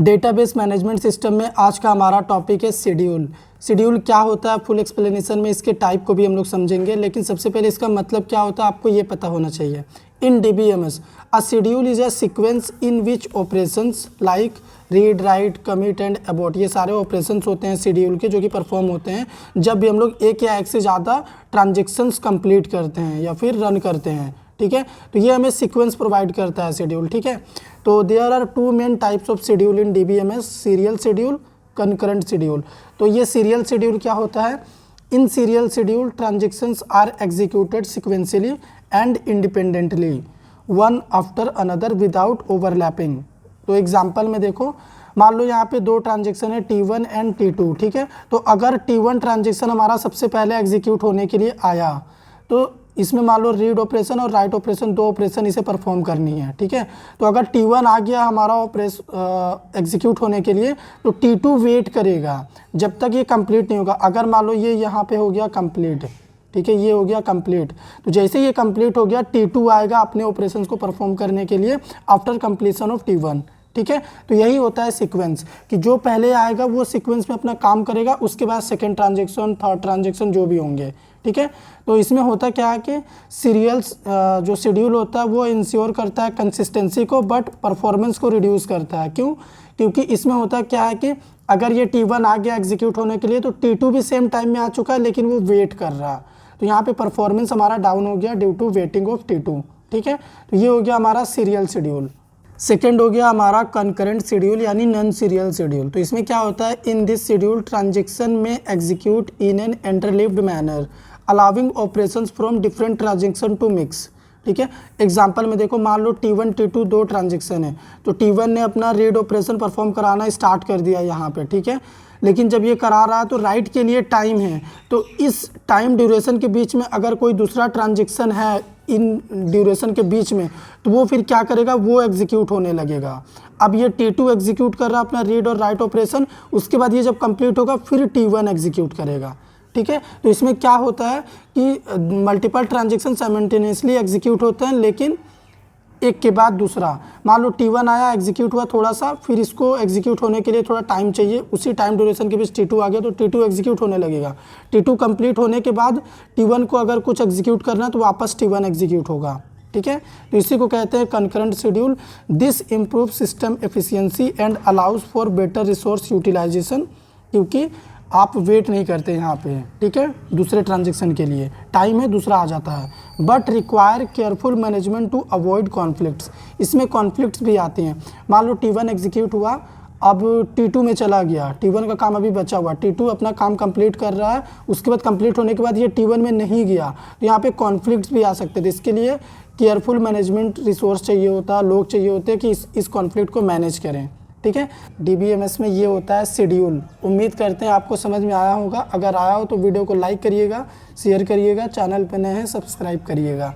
Database management system में आज का हमारा टॉपिक है शेड्यूल। शेड्यूल क्या होता है, फुल एक्सप्लेनेशन में इसके टाइप को भी हम लोग समझेंगे, लेकिन सबसे पहले इसका मतलब क्या होता है आपको ये पता होना चाहिए। इन DBMS a schedule is a sequence in which operations like read, right, commit and abort, ये सारे ऑपरेशंस होते हैं शेड्यूल के, जो कि परफॉर्म होते हैं जब भी हम लोग एक या एक से ज़्यादा ट्रांजेक्शन्स कंप्लीट करते हैं या फिर रन करते हैं। ठीक है, तो ये हमें सीक्वेंस प्रोवाइड करता है शेड्यूल। ठीक है, तो there are two main types of schedule in DBMS, serial schedule, concurrent schedule. तो ये सीरियल शेड्यूल क्या होता है? In serial schedule transactions are executed sequentially and independently one after another without overlapping. तो एग्जाम्पल में देखो, मान लो यहाँ पे दो ट्रांजेक्शन है T1 एंड T2। ठीक है, तो अगर T1 ट्रांजेक्शन हमारा सबसे पहले एग्जीक्यूट होने के लिए आया तो इसमें मान लो रीड ऑपरेशन और राइट ऑपरेशन, दो ऑपरेशन इसे परफॉर्म करनी है। ठीक है, तो अगर T1 आ गया हमारा एग्जीक्यूट होने के लिए, तो T2 वेट करेगा जब तक ये कंप्लीट नहीं होगा। अगर मान लो ये यहाँ पे हो गया कंप्लीट, ठीक है, ये हो गया कंप्लीट, तो जैसे ये कंप्लीट हो गया T2 आएगा अपने ऑपरेशंस को परफॉर्म करने के लिए आफ्टर कंप्लीशन ऑफ T1। ठीक है, तो यही होता है सीक्वेंस, कि जो पहले आएगा वो सीक्वेंस में अपना काम करेगा, उसके बाद सेकंड ट्रांजेक्शन, थर्ड ट्रांजेक्शन जो भी होंगे। ठीक है, तो इसमें होता क्या है कि सीरियल्स जो शेड्यूल होता है वो इंश्योर करता है कंसिस्टेंसी को, बट परफॉर्मेंस को रिड्यूस करता है। क्यों? क्योंकि इसमें होता क्या है कि अगर ये T1 आ गया एग्जीक्यूट होने के लिए, तो T2 भी सेम टाइम में आ चुका है लेकिन वो वेट कर रहा, तो यहाँ पे परफॉर्मेंस हमारा डाउन हो गया due to waiting of T2। ठीक है, तो ये हो गया हमारा सीरियल शेड्यूल। सेकेंड हो गया हमारा कंकरेंट शेड्यूल यानी नॉन सीरियल शेड्यूल। तो इसमें क्या होता है? इन दिस शेड्यूल ट्रांजेक्शन में execute in an interleaved manner allowing operations from different transaction to mix. ठीक है, एग्जांपल में देखो, मान लो T1 T2 दो ट्रांजेक्शन है, तो T1 ने अपना रीड ऑपरेशन परफॉर्म कराना स्टार्ट कर दिया यहाँ पे। ठीक है, लेकिन जब ये करा रहा है तो राइट के लिए टाइम है, तो इस टाइम ड्यूरेशन के बीच में अगर कोई दूसरा ट्रांजेक्शन है इन ड्यूरेशन के बीच में, तो वो फिर क्या करेगा, वो एग्जीक्यूट होने लगेगा। अब ये T2 एग्जीक्यूट कर रहा है अपना रीड और राइट ऑपरेशन, उसके बाद ये जब कंप्लीट होगा फिर T1 एग्जीक्यूट करेगा। ठीक है, तो इसमें क्या होता है कि मल्टीपल ट्रांजेक्शन साइमल्टेनियसली एग्जीक्यूट होते हैं, लेकिन एक के बाद दूसरा। मान लो T1 आया, एग्जीक्यूट हुआ थोड़ा सा, फिर इसको एग्जीक्यूट होने के लिए थोड़ा टाइम चाहिए, उसी टाइम ड्यूरेशन के बीच T2 आ गया तो T2 एग्जीक्यूट होने लगेगा। T2 कंप्लीट होने के बाद T1 को अगर कुछ एग्जीक्यूट करना है तो वापस T1 एग्जीक्यूट होगा। ठीक है, तो इसी को कहते हैं concurrent schedule. This improve system efficiency and allows for better resource utilization, क्योंकि आप वेट नहीं करते यहाँ पे। ठीक है, दूसरे ट्रांजेक्शन के लिए टाइम है, दूसरा आ जाता है, but require careful management to avoid conflicts. इसमें कॉन्फ्लिक्ट्स भी आते हैं। मान लो T1 एग्जीक्यूट हुआ, अब T2 में चला गया, T1 का काम अभी बचा हुआ, T2 अपना काम कंप्लीट कर रहा है, उसके बाद कंप्लीट होने के बाद ये T1 में नहीं गया, तो यहाँ पे कॉन्फ्लिक्ट्स भी आ सकते थे। इसके लिए केयरफुल मैनेजमेंट रिसोर्स चाहिए होता है, लोग चाहिए होते हैं कि इस कॉन्फ्लिक्ट को मैनेज करें। ठीक है, DBMS में ये होता है शेड्यूल। उम्मीद करते हैं आपको समझ में आया होगा। अगर आया हो तो वीडियो को लाइक करिएगा, शेयर करिएगा, चैनल पर नए हैं सब्सक्राइब करिएगा।